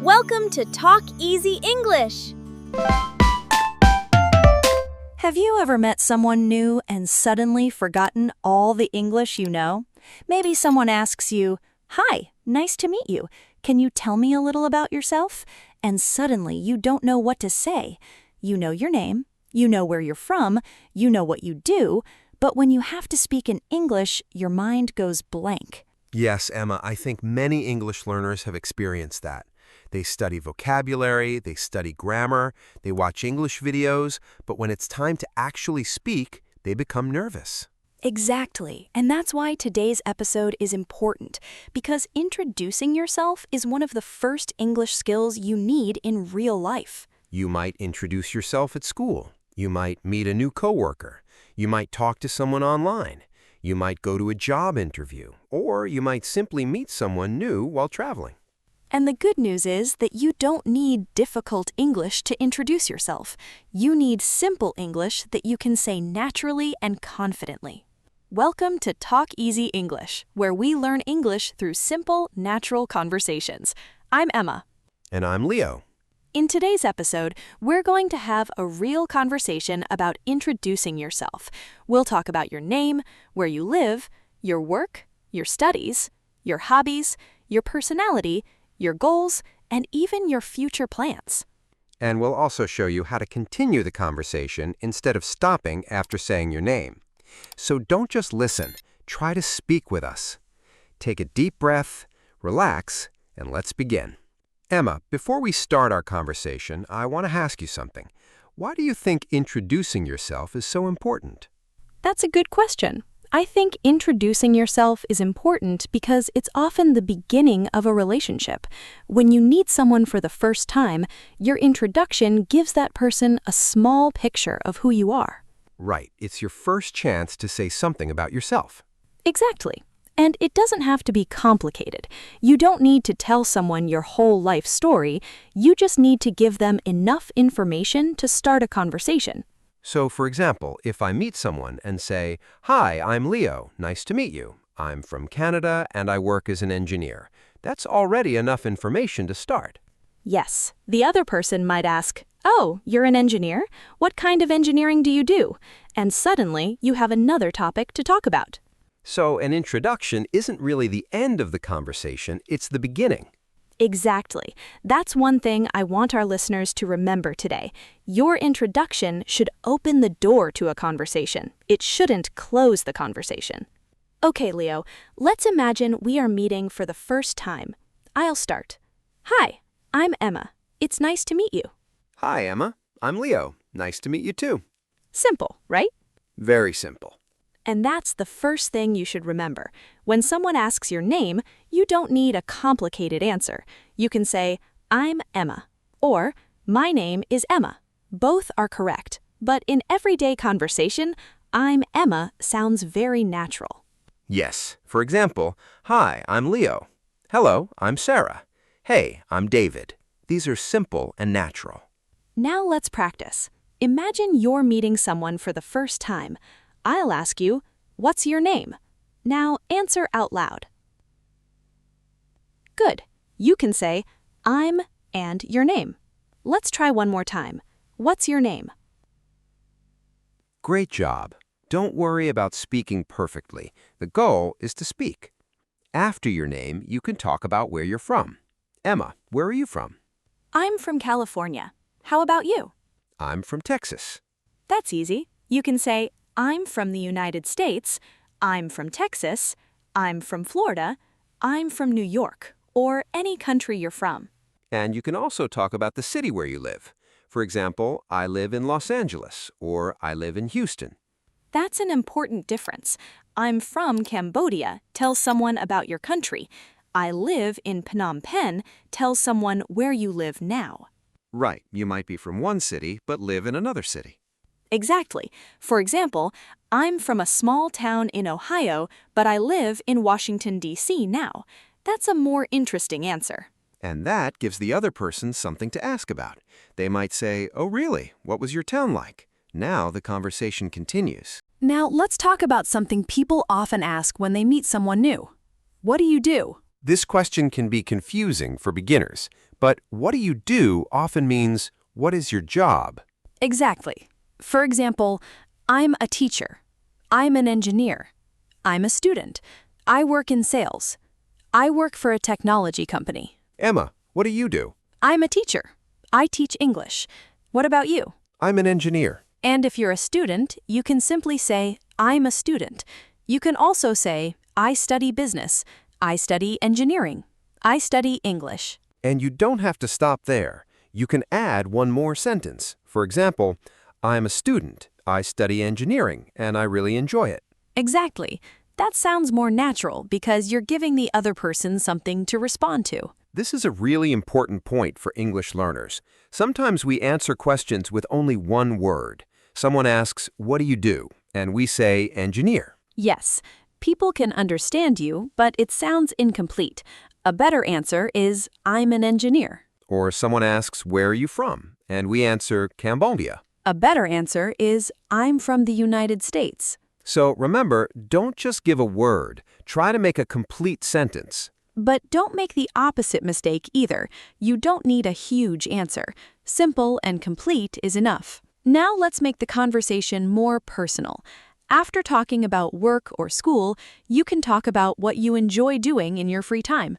Welcome to Talk Easy English. Have you ever met someone new and suddenly forgotten all the English you know? Maybe someone asks you, "Hi, nice to meet you. Can you tell me a little about yourself?" And suddenly you don't know what to say. You know your name, you know where you're from, you know what you do, but when you have to speak in English, your mind goes blank. Yes, Emma, I think many English learners have experienced that. They study vocabulary, they study grammar, they watch English videos, but when it's time to actually speak, they become nervous. Exactly, and that's why today's episode is important, because introducing yourself is one of the first English skills you need in real life. You might introduce yourself at school. You might meet a new coworker. You might talk to someone online. You might go to a job interview, or you might simply meet someone new while traveling. And the good news is that you don't need difficult English to introduce yourself. You need simple English that you can say naturally and confidently. Welcome to Talk Easy English, where we learn English through simple, natural conversations. I'm Emma. And I'm Leo. In today's episode, we're going to have a real conversation about introducing yourself. We'll talk about your name, where you live, your work, your studies, your hobbies, your personality, your goals, and even your future plans. And we'll also show you how to continue the conversation instead of stopping after saying your name. So don't just listen, try to speak with us. Take a deep breath, relax, and let's begin. Emma, before we start our conversation, I want to ask you something. Why do you think introducing yourself is so important? That's a good question. I think introducing yourself is important because it's often the beginning of a relationship. When you meet someone for the first time, your introduction gives that person a small picture of who you are. Right, it's your first chance to say something about yourself. Exactly. And it doesn't have to be complicated. You don't need to tell someone your whole life story. You just need to give them enough information to start a conversation. So, for example, if I meet someone and say, "Hi, I'm Leo. Nice to meet you. I'm from Canada and I work as an engineer." That's already enough information to start. Yes, the other person might ask, "Oh, you're an engineer? What kind of engineering do you do?" And suddenly you have another topic to talk about. So, an introduction isn't really the end of the conversation, it's the beginning. Exactly. That's one thing I want our listeners to remember today. Your introduction should open the door to a conversation. It shouldn't close the conversation. Okay, Leo, let's imagine we are meeting for the first time. I'll start. Hi, I'm Emma. It's nice to meet you. Hi, Emma. I'm Leo. Nice to meet you too. Simple, right? Very simple. And that's the first thing you should remember. When someone asks your name, you don't need a complicated answer. You can say, "I'm Emma," or "My name is Emma." Both are correct, but in everyday conversation, "I'm Emma" sounds very natural. Yes. For example, "Hi, I'm Leo." "Hello, I'm Sarah." "Hey, I'm David." These are simple and natural. Now let's practice. Imagine you're meeting someone for the first time. I'll ask you, "What's your name?" Now answer out loud. Good. You can say, "I'm" and your name. Let's try one more time. What's your name? Great job. Don't worry about speaking perfectly. The goal is to speak. After your name, you can talk about where you're from. Emma, where are you from? I'm from California. How about you? I'm from Texas. That's easy. You can say, "I'm from the United States," "I'm from Texas," "I'm from Florida," "I'm from New York," or any country you're from. And you can also talk about the city where you live. For example, I live in Los Angeles, or I live in Houston. That's an important difference. "I'm from Cambodia" tells someone about your country. "I live in Phnom Penh" tells someone where you live now. Right, you might be from one city, but live in another city. Exactly. For example, "I'm from a small town in Ohio, but I live in Washington, D.C. now." That's a more interesting answer. And that gives the other person something to ask about. They might say, "Oh, really? What was your town like?" Now the conversation continues. Now let's talk about something people often ask when they meet someone new. What do you do? This question can be confusing for beginners, but what do you do often means, what is your job? Exactly. For example, I'm a teacher. I'm an engineer. I'm a student. I work in sales. I work for a technology company. Emma, what do you do? I'm a teacher. I teach English. What about you? I'm an engineer. And if you're a student, you can simply say, I'm a student. You can also say, I study business. I study engineering. I study English. And you don't have to stop there. You can add one more sentence. For example, I'm a student. I study engineering, and I really enjoy it. Exactly. That sounds more natural because you're giving the other person something to respond to. This is a really important point for English learners. Sometimes we answer questions with only one word. Someone asks, what do you do? And we say, engineer. Yes, people can understand you, but it sounds incomplete. A better answer is, I'm an engineer. Or someone asks, where are you from? And we answer, Cambodia. A better answer is, I'm from the United States. So remember, don't just give a word. Try to make a complete sentence. But don't make the opposite mistake either. You don't need a huge answer. Simple and complete is enough. Now let's make the conversation more personal. After talking about work or school, you can talk about what you enjoy doing in your free time.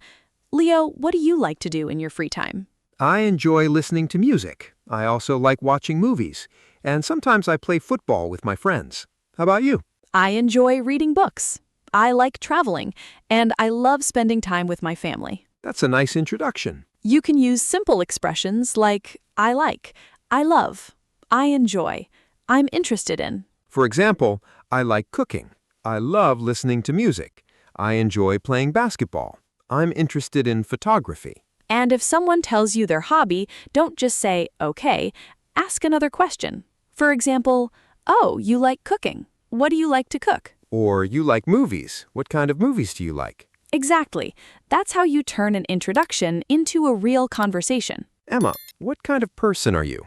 Leo, what do you like to do in your free time? I enjoy listening to music. I also like watching movies. And sometimes I play football with my friends. How about you? I enjoy reading books. I like traveling, and I love spending time with my family. That's a nice introduction. You can use simple expressions like I like, I love, I enjoy, I'm interested in. For example, I like cooking. I love listening to music. I enjoy playing basketball. I'm interested in photography. And if someone tells you their hobby, don't just say, okay, ask another question. For example, oh, you like cooking. What do you like to cook? Or you like movies. What kind of movies do you like? Exactly. That's how you turn an introduction into a real conversation. Emma, what kind of person are you?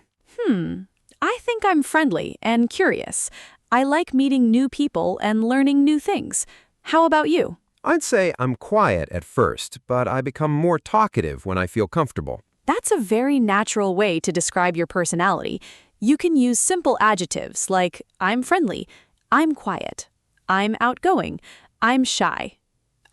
I think I'm friendly and curious. I like meeting new people and learning new things. How about you? I'd say I'm quiet at first, but I become more talkative when I feel comfortable. That's a very natural way to describe your personality. You can use simple adjectives like I'm friendly, I'm quiet, I'm outgoing, I'm shy,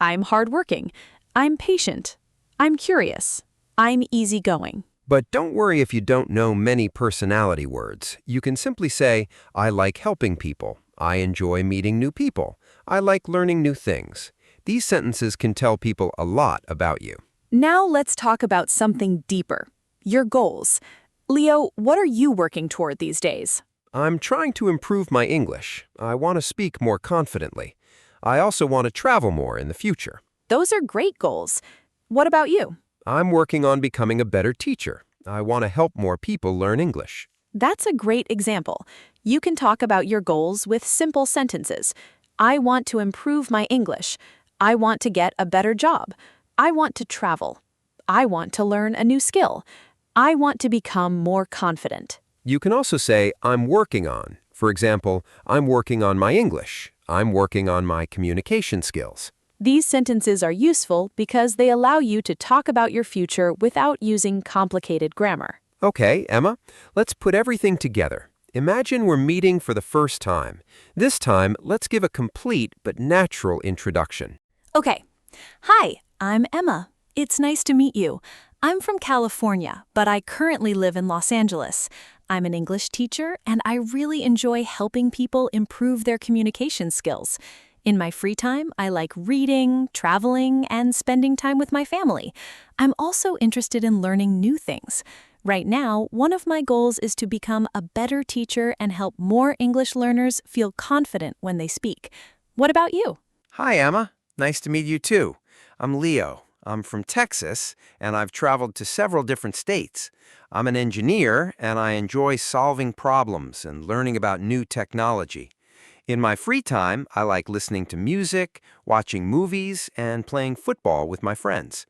I'm hardworking, I'm patient, I'm curious, I'm easygoing. But don't worry if you don't know many personality words. You can simply say, I like helping people. I enjoy meeting new people. I like learning new things. These sentences can tell people a lot about you. Now let's talk about something deeper, your goals. Leo, what are you working toward these days? I'm trying to improve my English. I want to speak more confidently. I also want to travel more in the future. Those are great goals. What about you? I'm working on becoming a better teacher. I want to help more people learn English. That's a great example. You can talk about your goals with simple sentences. I want to improve my English. I want to get a better job. I want to travel. I want to learn a new skill. I want to become more confident. You can also say, I'm working on. For example, I'm working on my English. I'm working on my communication skills. These sentences are useful because they allow you to talk about your future without using complicated grammar. Okay, Emma, let's put everything together. Imagine we're meeting for the first time. This time, let's give a complete but natural introduction. Okay. Hi, I'm Emma. It's nice to meet you. I'm from California, but I currently live in Los Angeles. I'm an English teacher, and I really enjoy helping people improve their communication skills. In my free time, I like reading, traveling, and spending time with my family. I'm also interested in learning new things. Right now, one of my goals is to become a better teacher and help more English learners feel confident when they speak. What about you? Hi, Emma. Nice to meet you too. I'm Leo. I'm from Texas, and I've traveled to several different states. I'm an engineer, and I enjoy solving problems and learning about new technology. In my free time, I like listening to music, watching movies, and playing football with my friends.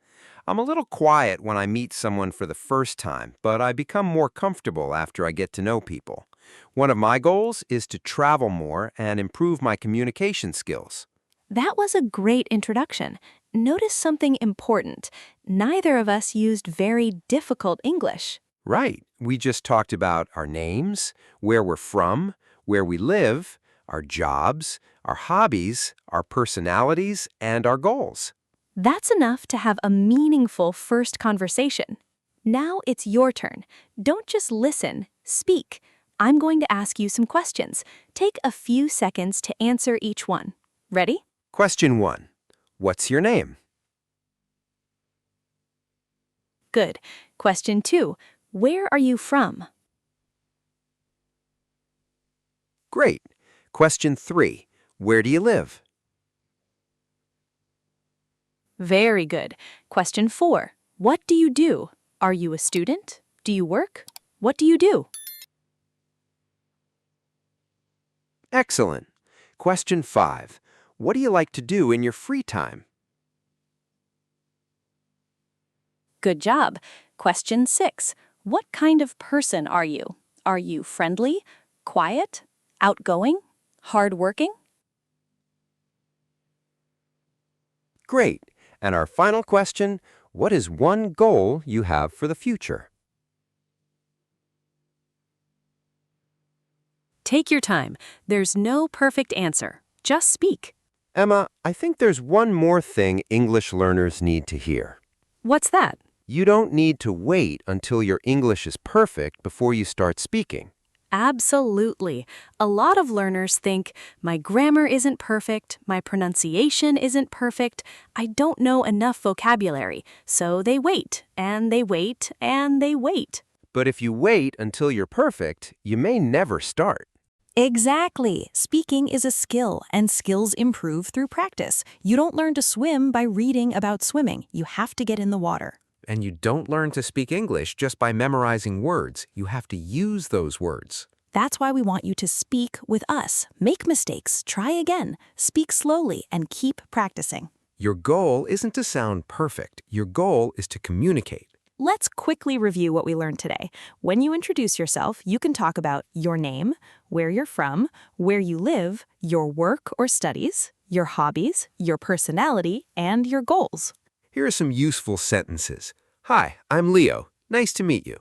I'm a little quiet when I meet someone for the first time, but I become more comfortable after I get to know people. One of my goals is to travel more and improve my communication skills. That was a great introduction. notice something important. Neither of us used very difficult English. Right. We just talked about our names, where we're from, where we live, our jobs, our hobbies, our personalities, and our goals. That's enough to have a meaningful first conversation. Now it's your turn. Don't just listen, speak. I'm going to ask you some questions. Take a few seconds to answer each one. Ready? Question 1. What's your name? Good. Question 2. Where are you from? Great. Question 3. Where do you live? Very good. Question 4. What do you do? Are you a student? Do you work? What do you do? Excellent. Question 5. What do you like to do in your free time? Good job. Question 6. What kind of person are you? Are you friendly, quiet, outgoing, hardworking? Great. And our final question, what is one goal you have for the future? Take your time. There's no perfect answer. Just speak. Emma, I think there's one more thing English learners need to hear. What's that? You don't need to wait until your English is perfect before you start speaking. Absolutely. A lot of learners think, my grammar isn't perfect, my pronunciation isn't perfect, I don't know enough vocabulary, so they wait, and they wait, and they wait. But if you wait until you're perfect, you may never start. Exactly. Speaking is a skill, and skills improve through practice. You don't learn to swim by reading about swimming. You have to get in the water. And you don't learn to speak English just by memorizing words. You have to use those words. That's why we want you to speak with us. Make mistakes, try again, speak slowly, and keep practicing. Your goal isn't to sound perfect. Your goal is to communicate. Let's quickly review what we learned today. When you introduce yourself, you can talk about your name, where you're from, where you live, your work or studies, your hobbies, your personality, and your goals. Here are some useful sentences. Hi, I'm Leo. Nice to meet you.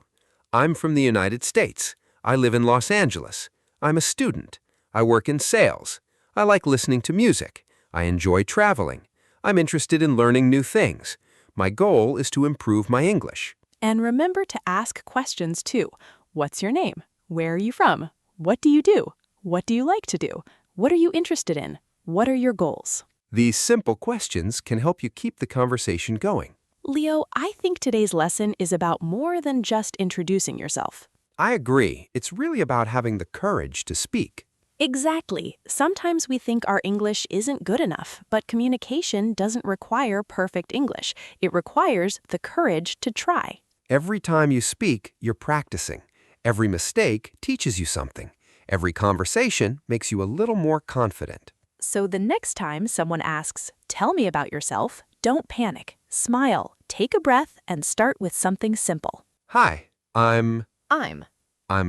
I'm from the United States. I live in Los Angeles. I'm a student. I work in sales. I like listening to music. I enjoy traveling. I'm interested in learning new things. My goal is to improve my English. And remember to ask questions too. What's your name? Where are you from? What do you do? What do you like to do? What are you interested in? What are your goals? These simple questions can help you keep the conversation going. Leo, I think today's lesson is about more than just introducing yourself. I agree. It's really about having the courage to speak. Exactly. Sometimes we think our English isn't good enough, but communication doesn't require perfect English. It requires the courage to try. Every time you speak, you're practicing. Every mistake teaches you something. Every conversation makes you a little more confident. So the next time someone asks, "Tell me about yourself," don't panic. Smile, take a breath, and start with something simple. Hi, I'm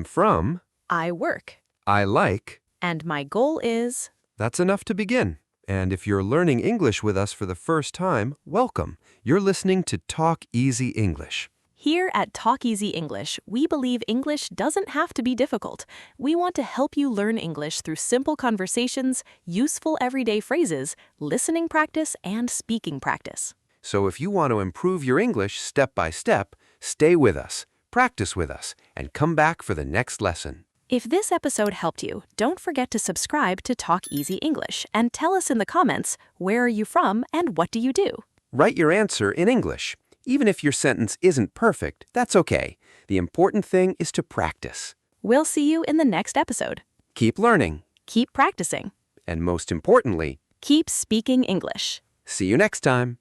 from, I work. I like. And my goal is... That's enough to begin. And if you're learning English with us for the first time, welcome. You're listening to Talk Easy English. Here at Talk Easy English, we believe English doesn't have to be difficult. We want to help you learn English through simple conversations, useful everyday phrases, listening practice, and speaking practice. So if you want to improve your English step by step, stay with us, practice with us, and come back for the next lesson. If this episode helped you, don't forget to subscribe to Talk Easy English and tell us in the comments, where are you from and what do you do? Write your answer in English. Even if your sentence isn't perfect, that's okay. The important thing is to practice. We'll see you in the next episode. Keep learning. Keep practicing. And most importantly, Keep speaking English. see you next time.